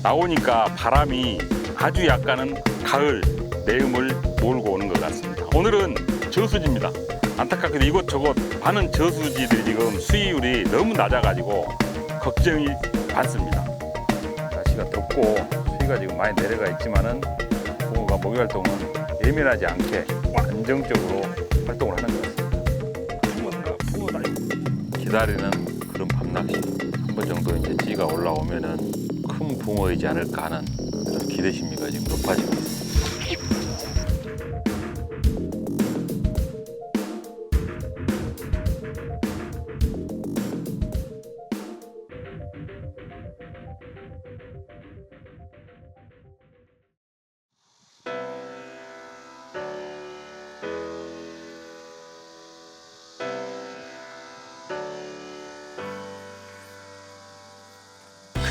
나오니까 바람이 아주 약간은 가을 내음을 몰고 오는 것 같습니다. 오늘은 저수지입니다. 안타깝게도 이곳저곳 많은 저수지들이 지금 수위율이 너무 낮아가지고 걱정이 많습니다. 날씨가 덥고 수위가 지금 많이 내려가 있지만은 붕어가 먹이 활동은 예민하지 않게 안정적으로 활동을 하는 것 같습니다. 붕어다. 기다리는 그런 밤낚시. 한 번 정도 이제 찌가 올라오면은 큰 붕어이지 않을까 하는 그런 기대심리가 지금 높아지고 있습니다.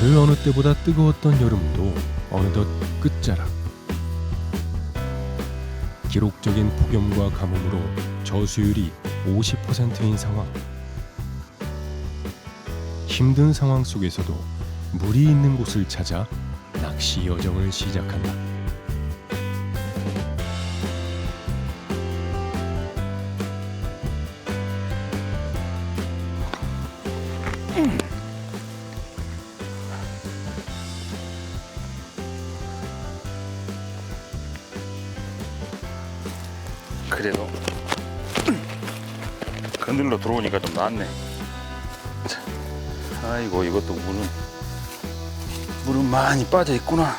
그 어느 때보다 뜨거웠던 여름도 어느덧 끝자락. 기록적인 폭염과 가뭄으로 저수율이 50%인 상황. 힘든 상황 속에서도 물이 있는 곳을 찾아 낚시 여정을 시작한다. 그래도 그늘로 들어오니까 좀 낫네. 아이고, 이것도 물은 많이 빠져 있구나.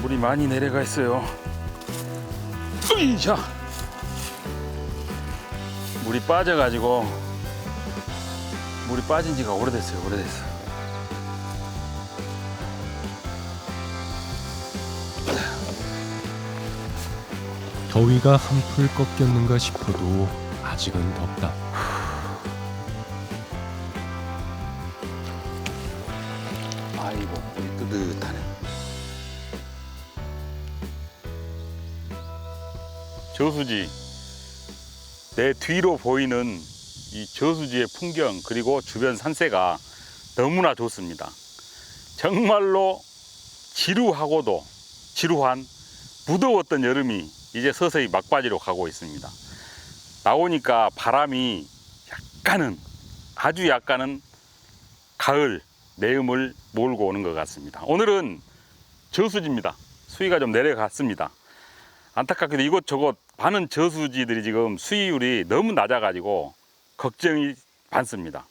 물이 많이 내려가 있어요. 으이샤! 물이 빠져가지고 물이 빠진 지가 오래됐어요. 오래됐어. 더위가 한풀 꺾였는가 싶어도 아직은 덥다. 아이고, 물이 뜨뜻하네. 저수지, 내 뒤로 보이는 이 저수지의 풍경 그리고 주변 산세가 너무나 좋습니다. 정말로 지루하고도 지루한 무더웠던 여름이 이제 서서히 막바지로 가고 있습니다. 나오니까 바람이 아주 약간은 가을 내음을 몰고 오는 것 같습니다. 오늘은 저수지입니다. 수위가 좀 내려갔습니다. 안타깝게도 이곳저곳 많은 저수지들이 지금 수위율이 너무 낮아가지고 걱정이 많습니다.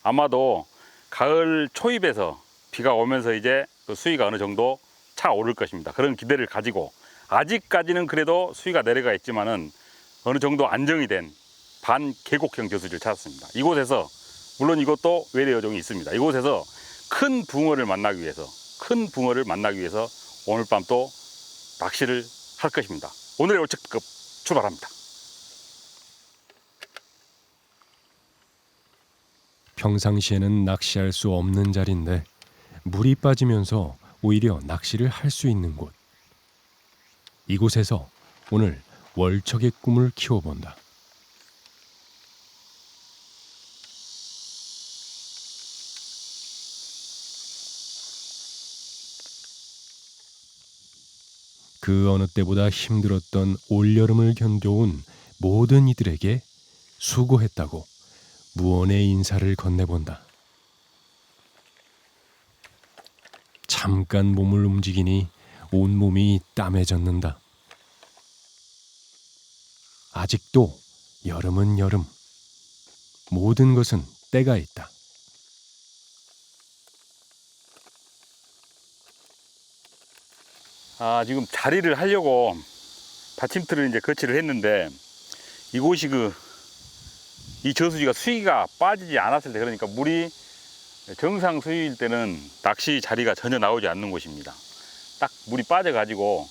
아마도 가을 초입에서 비가 오면서 이제 그 수위가 어느 정도 차오를 것입니다. 그런 기대를 가지고 아직까지는 그래도 수위가 내려가 있지만은 어느 정도 안정이 된 반계곡형 저수지를 찾았습니다. 이곳에서 물론 이것도 외래 여정이 있습니다. 이곳에서 큰 붕어를 만나기 위해서 오늘 밤 또 낚시를 할 것입니다. 오늘의 월척급 출발합니다. 평상시에는 낚시할 수 없는 자리인데 물이 빠지면서 오히려 낚시를 할 수 있는 곳. 이곳에서 오늘 월척의 꿈을 키워본다. 그 어느 때보다 힘들었던 올여름을 견뎌온 모든 이들에게 수고했다고 무언의 인사를 건네본다. 잠깐 몸을 움직이니 온몸이 땀에 젖는다. 아직도 여름은 여름. 모든 것은 때가 있다. 지금 자리를 하려고 받침틀을 이제 거치를 했는데 이곳이 이 저수지가 수위가 빠지지 않았을 때, 그러니까 물이 정상 수위일 때는 낚시 자리가 전혀 나오지 않는 곳입니다. 딱 물이 빠져가지고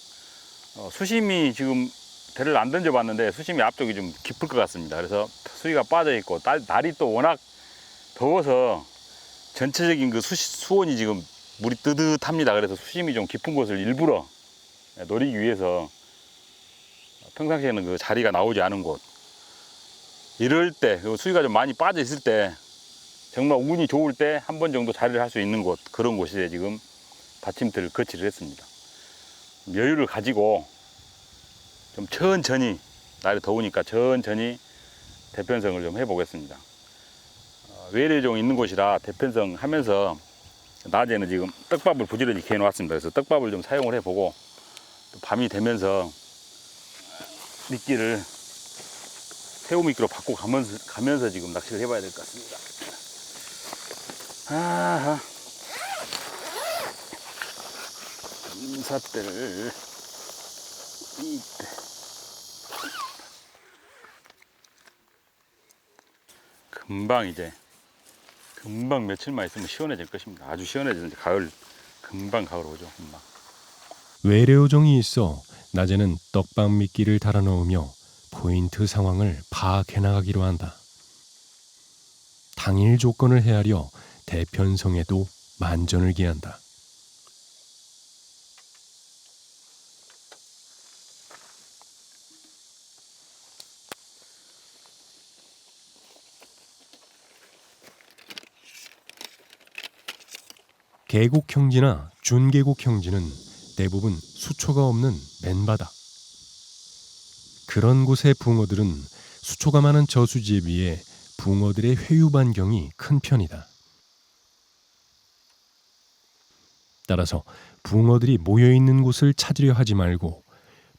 수심이 지금 대를 안 던져봤는데 수심이 앞쪽이 좀 깊을 것 같습니다. 그래서 수위가 빠져 있고 날이 또 워낙 더워서 전체적인 그 수온이 지금 물이 뜨뜻합니다. 그래서 수심이 좀 깊은 곳을 일부러 노리기 위해서 평상시에는 그 자리가 나오지 않은 곳, 이럴 때, 그 수위가 좀 많이 빠져 있을 때, 정말 운이 좋을 때 한 번 정도 자리를 할 수 있는 곳, 그런 곳에 지금 받침대를 거치를 했습니다. 여유를 가지고 좀 천천히, 날이 더우니까 천천히 대편성을 좀 해보겠습니다. 외래종 있는 곳이라 대편성 하면서 낮에는 지금 떡밥을 부지런히 개해 놓았습니다. 그래서 떡밥을 좀 사용을 해보고, 또 밤이 되면서 미끼를 새우미끼로 바꿔가면서 지금 낚시를 해봐야 될 것 같습니다. 아하. 인사대를 이때. 금방 며칠만 있으면 시원해질 것입니다. 아주 시원해지는데 금방 가을 오죠. 금방. 외래어종이 있어 낮에는 떡밥 미끼를 달아 넣으며 포인트 상황을 파악해 나가기로 한다. 당일 조건을 헤아려 대편성에도 만전을 기한다. 계곡 형지나 준계곡 형지는 대부분 수초가 없는 맨바다. 그런 곳의 붕어들은 수초가 많은 저수지에 비해 붕어들의 회유 반경이 큰 편이다. 따라서 붕어들이 모여 있는 곳을 찾으려 하지 말고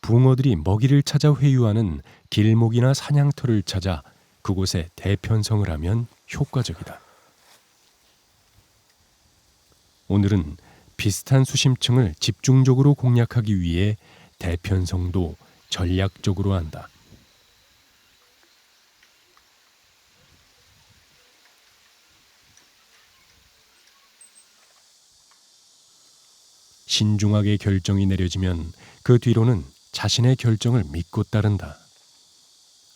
붕어들이 먹이를 찾아 회유하는 길목이나 사냥터를 찾아 그곳에 대편성을 하면 효과적이다. 오늘은 비슷한 수심층을 집중적으로 공략하기 위해 대편성도 전략적으로 한다. 신중하게 결정이 내려지면 그 뒤로는 자신의 결정을 믿고 따른다.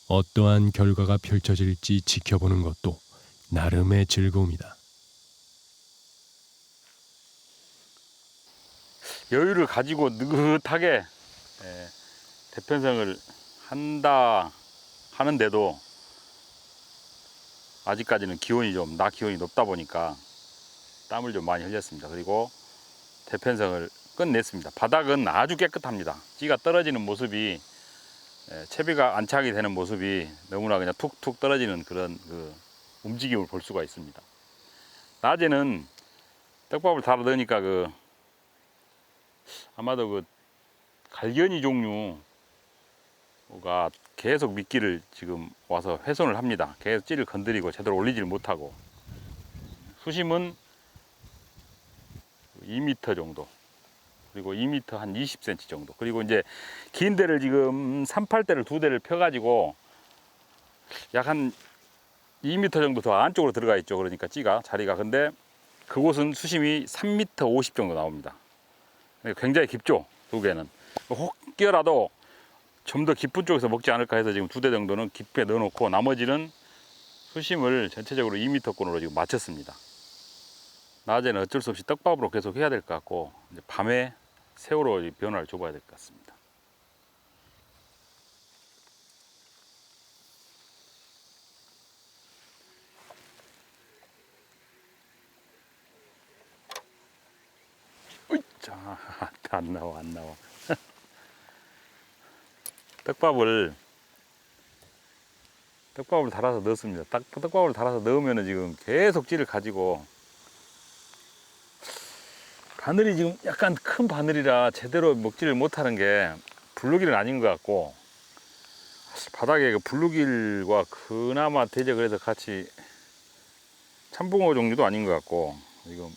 어떠한 결과가 펼쳐질지 지켜보는 것도 나름의 즐거움이다. 여유를 가지고 느긋하게 대편성을 한다 하는데도 아직까지는 낮 기온이 높다 보니까 땀을 좀 많이 흘렸습니다. 그리고 대편성을 끝냈습니다. 바닥은 아주 깨끗합니다. 찌가 떨어지는 모습이, 채비가 안착이 되는 모습이 너무나 그냥 툭툭 떨어지는 그런 그 움직임을 볼 수가 있습니다. 낮에는 떡밥을 달아 넣으니까 아마도 갈견이 종류가 계속 미끼를 지금 와서 훼손을 합니다. 계속 찌를 건드리고 제대로 올리질 못하고. 수심은 2m 정도, 그리고 2m 한 20cm 정도, 그리고 이제 긴 대를 지금 38대를 2대를 펴가지고 약 한 2m 정도 더 안쪽으로 들어가 있죠. 그러니까 찌가 자리가. 근데 그곳은 수심이 3m 50 정도 나옵니다. 굉장히 깊죠, 두 개는. 혹여라도 좀 더 깊은 쪽에서 먹지 않을까 해서 지금 2대 정도는 깊게 넣어놓고 나머지는 수심을 전체적으로 2m권으로 지금 맞췄습니다. 낮에는 어쩔 수 없이 떡밥으로 계속 해야 될 것 같고, 이제 밤에 새우로 변화를 줘봐야 될 것 같습니다. 자, 안 나와. 떡밥을 달아서 넣었습니다. 떡밥을 달아서 넣으면은 지금 계속 찌를 가지고, 바늘이 지금 약간 큰 바늘이라 제대로 먹지를 못하는 게 블루길은 아닌 것 같고, 바닥에 블루길과 그나마 대적을 해서 같이 참붕어 종류도 아닌 것 같고, 이거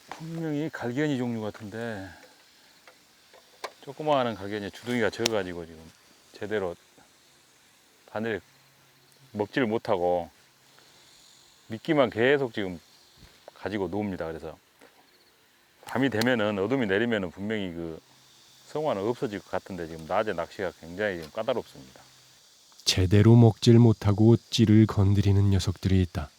분명히 갈견이 종류 같은데, 조그마한 갈견이 주둥이가 적어가지고 지금 제대로 바늘에 먹지를 못하고 미끼만 계속 지금 가지고 놉니다. 그래서 밤이 되면은, 어둠이 내리면은 분명히 성화는 없어질 것 같은데, 지금 낮에 낚시가 굉장히 지금 까다롭습니다. 제대로 먹질 못하고 찌를 건드리는 녀석들이 있다.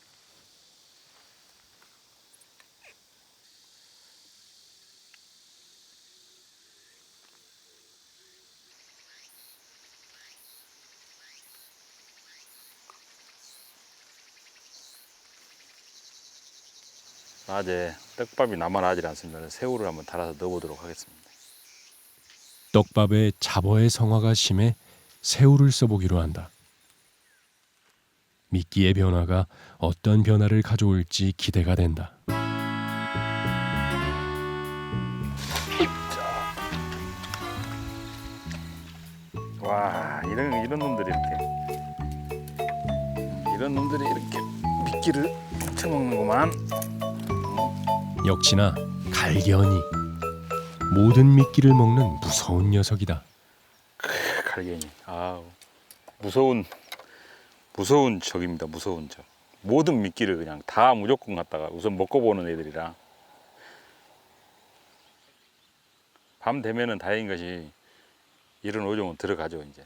낮에 떡밥이 남아나질 않습니다. 새우를 한번 달아서 넣어보도록 하겠습니다. 떡밥에 잡어의 성화가 심해 새우를 써보기로 한다. 미끼의 변화가 어떤 변화를 가져올지 기대가 된다. 와, 이런 놈들이 이렇게 미끼를 쳐먹는구만. 역시나 갈견이 모든 미끼를 먹는 무서운 녀석이다. 갈견이. 아우, 무서운 적입니다. 무서운 적. 모든 미끼를 그냥 다 무조건 갖다가 우선 먹고 보는 애들이라. 밤 되면은 다행인 것이 이런 어종은 들어가죠 이제.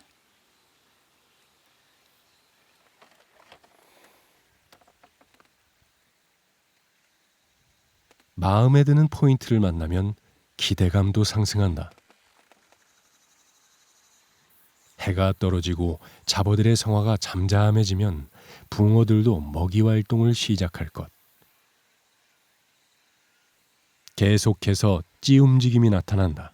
마음에 드는 포인트를 만나면 기대감도 상승한다. 해가 떨어지고 잡어들의 성화가 잠잠해지면 붕어들도 먹이 활동을 시작할 것. 계속해서 찌 움직임이 나타난다.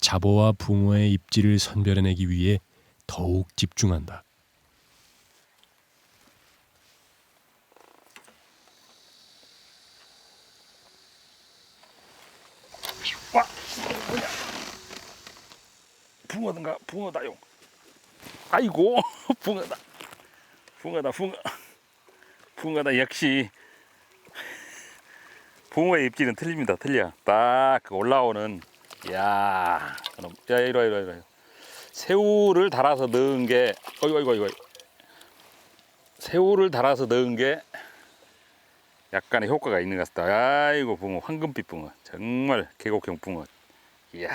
잡어와 붕어의 입질을 선별해내기 위해 더욱 집중한다. 와, 뭐냐? 붕어든가? 붕어다요. 아이고, 붕어다. 붕어다. 역시 붕어의 입질은 틀립니다. 틀려. 딱 올라오는. 야, 그럼 야 이리 와. 새우를 달아서 넣은 게, 어이구. 새우를 달아서 넣은 게 약간의 효과가 있는 것 같습니다. 아이고, 붕어, 황금빛 붕어. 정말 계곡형 붕어. 이야,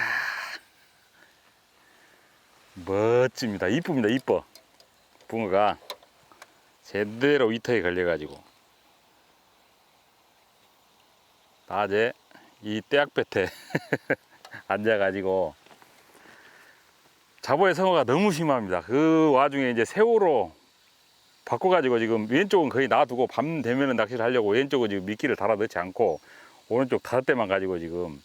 멋집니다. 이쁩니다. 이뻐. 붕어가 제대로 위터에 걸려가지고 낮에 이 떼약볕에 앉아가지고 잡어의 성어가 너무 심합니다. 그 와중에 이제 새우로 바꿔가지고 지금 왼쪽은 거의 놔두고 밤 되면은 낚시를 하려고 왼쪽은 지금 미끼를 달아 넣지 않고 오른쪽 다섯 대만 가지고 지금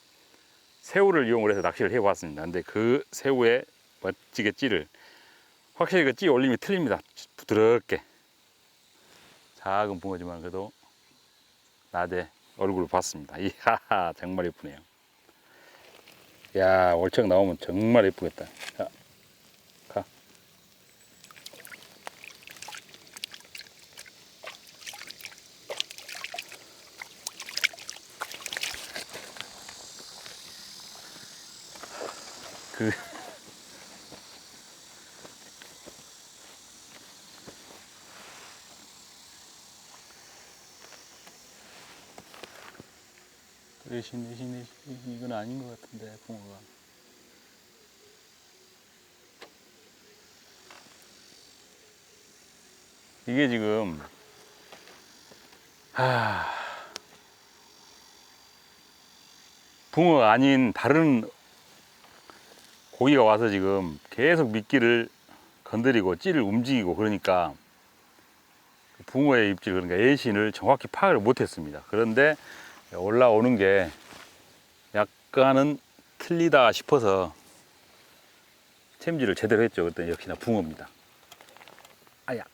새우를 이용을 해서 낚시를 해봤습니다. 근데 그 새우에 멋지게 찌를 확실히 그 찌 올림이 틀립니다. 부드럽게 작은 붕어지만 그래도 낮에 얼굴을 봤습니다. 이야, 정말 예쁘네요. 야, 월척 나오면 정말 예쁘겠다. 자, 가. 그 내신 이건 아닌 것 같은데 붕어가. 이게 지금 붕어가 아닌 다른 고기가 와서 지금 계속 미끼를 건드리고 찌를 움직이고 그러니까 붕어의 입질, 그러니까 애신을 정확히 파악을 못했습니다. 그런데 올라오는 게 약간은 틀리다 싶어서 챔질을 제대로 했죠. 그랬더니 역시나 붕어입니다. 아야,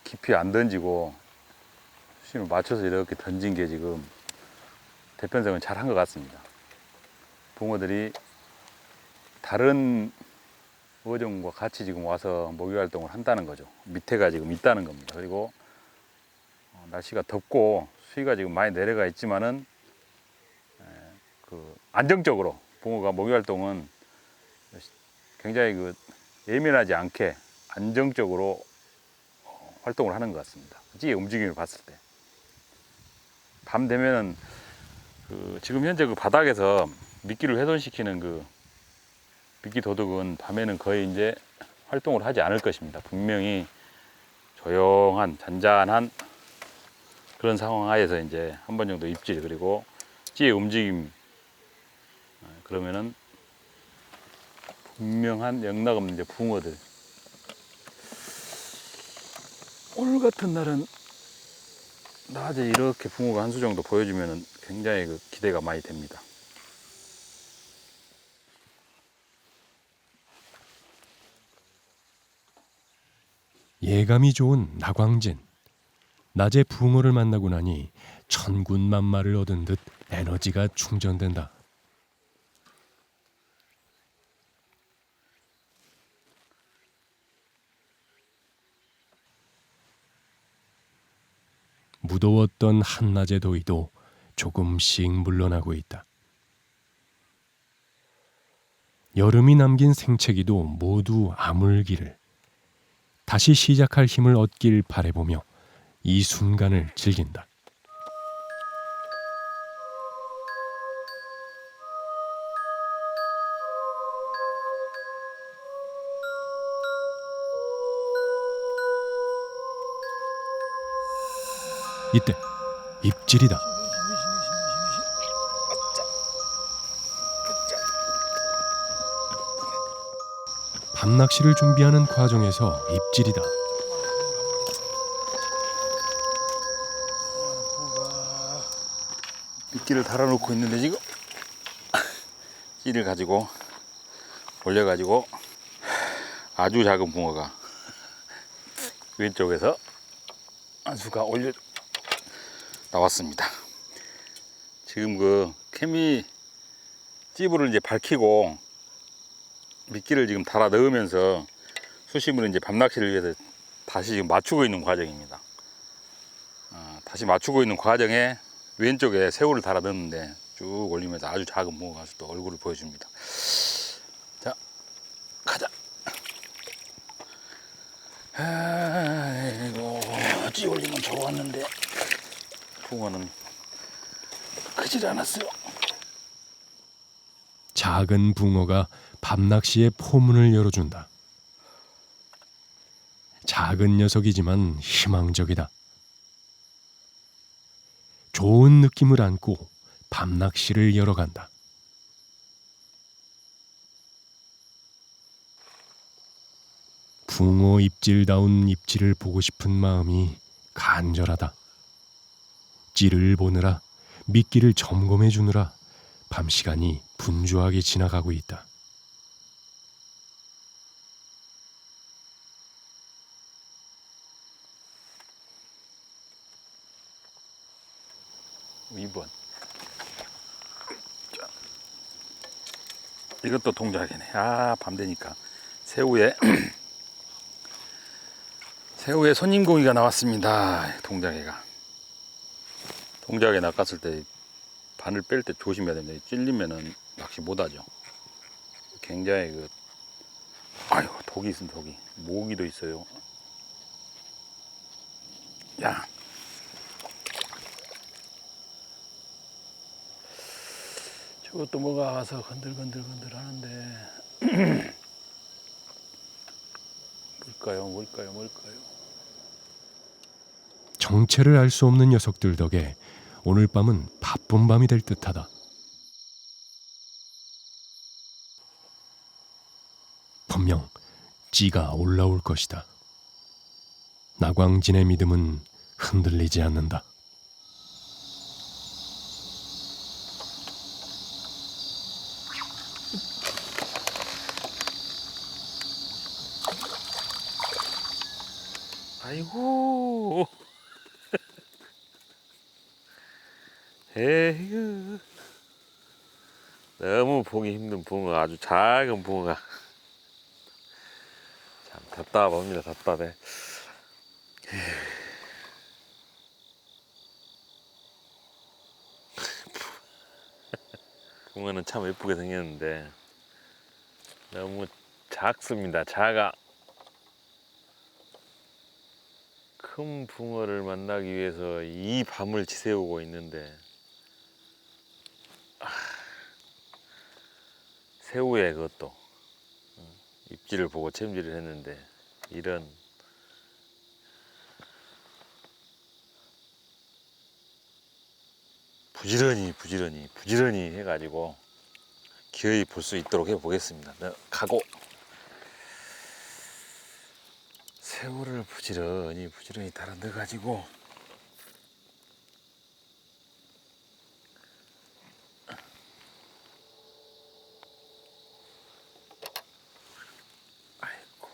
깊이 안 던지고 수심을 맞춰서 이렇게 던진 게 지금 대편성은 잘 한 것 같습니다. 붕어들이 다른 어종과 같이 지금 와서 먹이 활동을 한다는 거죠. 밑에가 지금 있다는 겁니다. 그리고 날씨가 덥고 수위가 지금 많이 내려가 있지만은 그 안정적으로 붕어가 먹이 활동은 굉장히 그 예민하지 않게 안정적으로 활동을 하는 것 같습니다. 찌의 움직임을 봤을 때. 밤 되면은 그 지금 현재 그 바닥에서 미끼를 훼손시키는 그 미끼 도둑은 밤에는 거의 이제 활동을 하지 않을 것입니다. 분명히 조용한 잔잔한 그런 상황 하에서 이제 한 번 정도 입질, 그리고 찌의 움직임, 그러면은 분명한 영락 없는 이제 붕어들. 오늘 같은 날은 낮에 이렇게 붕어가 한 수 정도 보여주면 굉장히 기대가 많이 됩니다. 예감이 좋은 나광진. 낮에 붕어를 만나고 나니 천군만마를 얻은 듯 에너지가 충전된다. 무더웠던 한낮의 더위도 조금씩 물러나고 있다. 여름이 남긴 생채기도 모두 아물기를 다시 시작할 힘을 얻길 바라보며 이 순간을 즐긴다. 이때 입질이다. 밤낚시를 준비하는 과정에서 입질이다. 미끼를 달아놓고 있는데 지금 찌를 가지고 올려가지고 아주 작은 붕어가 왼쪽에서 한 수가 올려 나왔습니다. 지금 케미 찌부를 이제 밝히고 미끼를 지금 달아 넣으면서 수심을 이제 밤낚시를 위해서 다시 지금 맞추고 있는 과정입니다. 다시 맞추고 있는 과정에 왼쪽에 새우를 달아 넣는데 쭉 올리면서 아주 작은 붕어가 또 얼굴을 보여줍니다. 자, 가자. 아이고, 찌 올리면 좋았는데 붕어는 크질 않았어요. 작은 붕어가 밤낚시의 포문을 열어준다. 작은 녀석이지만 희망적이다. 좋은 느낌을 안고 밤낚시를 열어간다. 붕어 입질다운 입질을 보고 싶은 마음이 간절하다. 찌를 보느라 미끼를 점검해 주느라 밤 시간이 분주하게 지나가고 있다. 이번 이것도 동작이네. 밤 되니까 새우에 새우에 손님고기가 나왔습니다. 동작이가 낚았을 때 바늘 뺄 때 조심해야 됩니다. 찔리면은 낚시 못하죠. 굉장히 아이고, 독이 있습니다. 독이 모기도 있어요. 야, 저것도 뭐가 와서 건들건들 하는데 뭘까요? 정체를 알 수 없는 녀석들 덕에 오늘 밤은 바쁜 밤이 될 듯하다. 분명 찌가 올라올 것이다. 나광진의 믿음은 흔들리지 않는다. 아이고, 에휴, 너무 보기 힘든 붕어, 아주 작은 붕어가 참 답답합니다. 답답해. 붕어는 참 예쁘게 생겼는데 너무 작습니다. 작아. 큰 붕어를 만나기 위해서 이 밤을 지새우고 있는데 새우에 그것도 입질을 보고 챔질을 했는데 이런 부지런히 해가지고 기어이 볼 수 있도록 해보겠습니다. 가고 새우를 부지런히 달아 넣어가지고 아이고.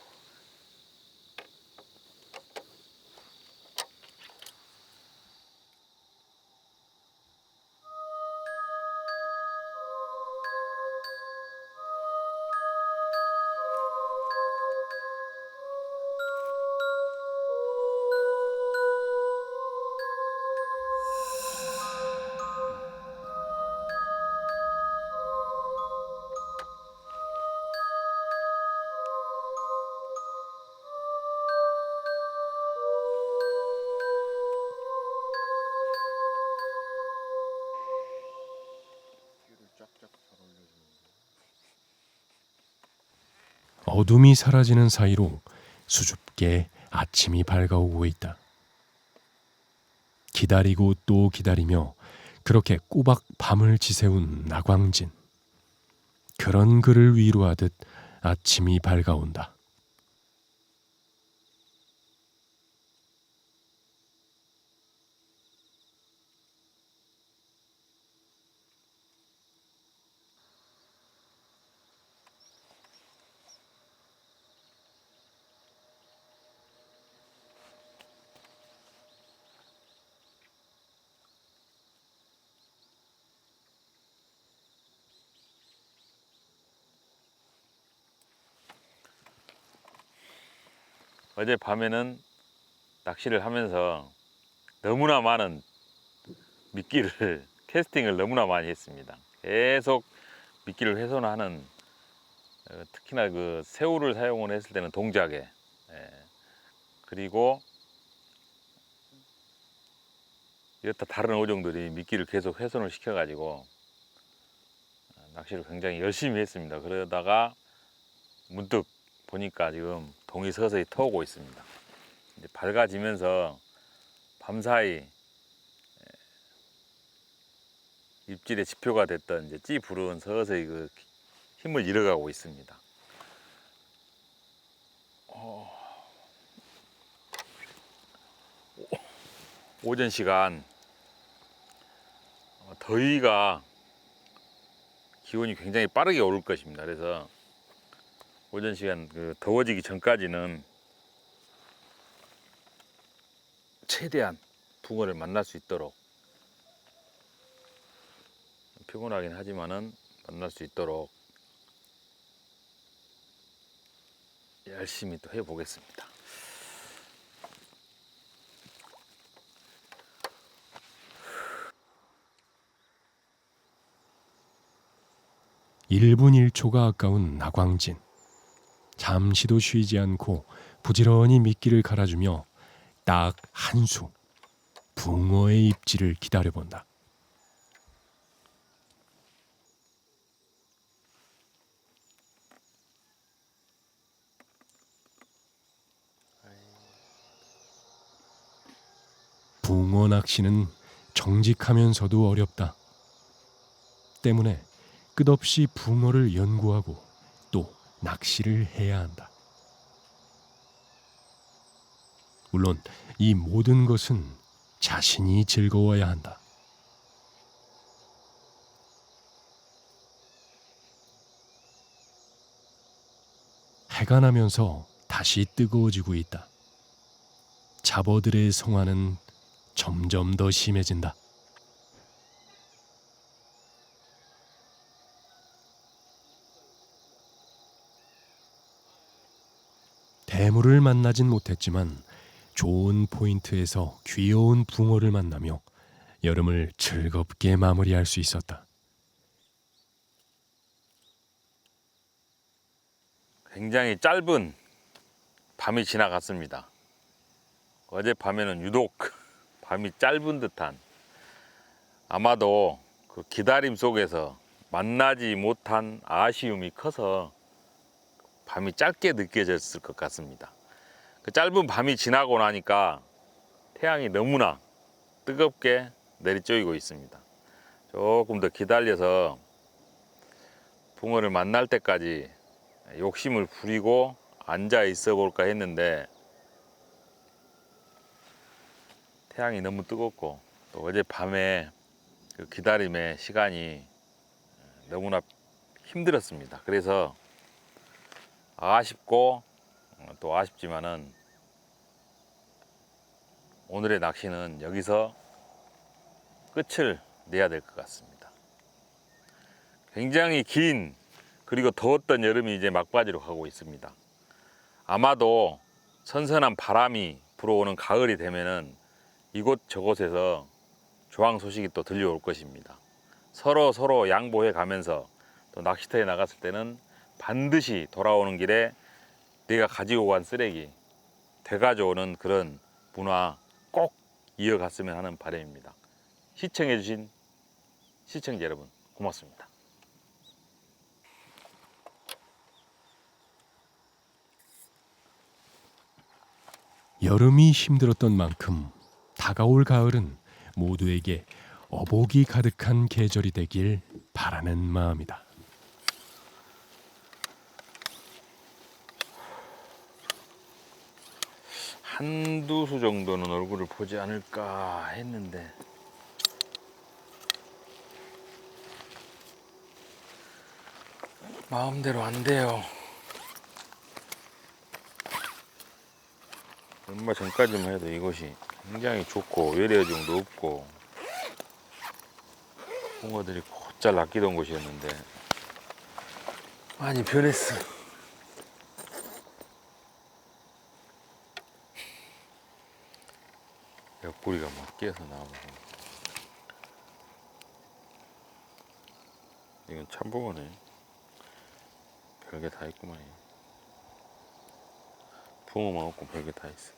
어둠이 사라지는 사이로 수줍게 아침이 밝아오고 있다. 기다리고 또 기다리며 그렇게 꼬박 밤을 지새운 나광진. 그런 그를 위로하듯 아침이 밝아온다. 어제 밤에는 낚시를 하면서 너무나 많은 미끼를 캐스팅을 너무나 많이 했습니다. 계속 미끼를 훼손하는 특히나 그 새우를 사용을 했을 때는 동작에 그리고 이렇다 다른 어종들이 미끼를 계속 훼손을 시켜 가지고 낚시를 굉장히 열심히 했습니다. 그러다가 문득 보니까 지금 동이 서서히 터오고 있습니다. 이제 밝아지면서 밤사이 입질의 지표가 됐던 이제 찌불은 서서히 그 힘을 잃어가고 있습니다. 오전 시간 더위가 기온이 굉장히 빠르게 오를 것입니다. 그래서 오전 시간 그 더워지기 전까지는 최대한 붕어를 만날 수 있도록 피곤하긴 하지만은 만날 수 있도록 열심히 또 해보겠습니다. 일 분 1초가 아까운 나광진. 잠시도 쉬지 않고 부지런히 미끼를 갈아주며 딱 한 수 붕어의 입질을 기다려본다. 붕어 낚시는 정직하면서도 어렵다. 때문에 끝없이 붕어를 연구하고 또 낚시를 해야 한다. 물론 이 모든 것은 자신이 즐거워야 한다. 해가 나면서 다시 뜨거워지고 있다. 잡어들의 성화는 점점 더 심해진다. 대물을 만나진 못했지만 좋은 포인트에서 귀여운 붕어를 만나며 여름을 즐겁게 마무리할 수 있었다. 굉장히 짧은 밤이 지나갔습니다. 어젯밤에는 유독 밤이 짧은 듯한, 아마도 그 기다림 속에서 만나지 못한 아쉬움이 커서 밤이 짧게 느껴졌을 것 같습니다. 그 짧은 밤이 지나고 나니까 태양이 너무나 뜨겁게 내리쬐고 있습니다. 조금 더 기다려서 붕어를 만날 때까지 욕심을 부리고 앉아 있어 볼까 했는데 태양이 너무 뜨겁고 또 어젯밤에 그 기다림의 시간이 너무나 힘들었습니다. 그래서 아쉽고 또 아쉽지만은 오늘의 낚시는 여기서 끝을 내야 될 것 같습니다. 굉장히 긴 그리고 더웠던 여름이 이제 막바지로 가고 있습니다. 아마도 선선한 바람이 불어오는 가을이 되면은 이곳 저곳에서 조항 소식이 또 들려올 것입니다. 서로 양보해 가면서 또 낚시터에 나갔을 때는 반드시 돌아오는 길에 내가 가지고 간 쓰레기 되가져오는 그런 문화 꼭 이어갔으면 하는 바람입니다. 시청해주신 시청자 여러분 고맙습니다. 여름이 힘들었던 만큼 다가올 가을은 모두에게 어복이 가득한 계절이 되길 바라는 마음이다. 한두 수 정도는 얼굴을 보지 않을까 했는데 마음대로 안 돼요. 얼마 전까지만 해도 이곳이 굉장히 좋고 외래어종도 없고 붕어들이 곧잘 낚이던 곳이었는데 많이 변했어. 옆구리가 막 끼어서 나오고. 이건 참붕어네. 별게 다 있구만. 붕어만 없고 별게 다 있어.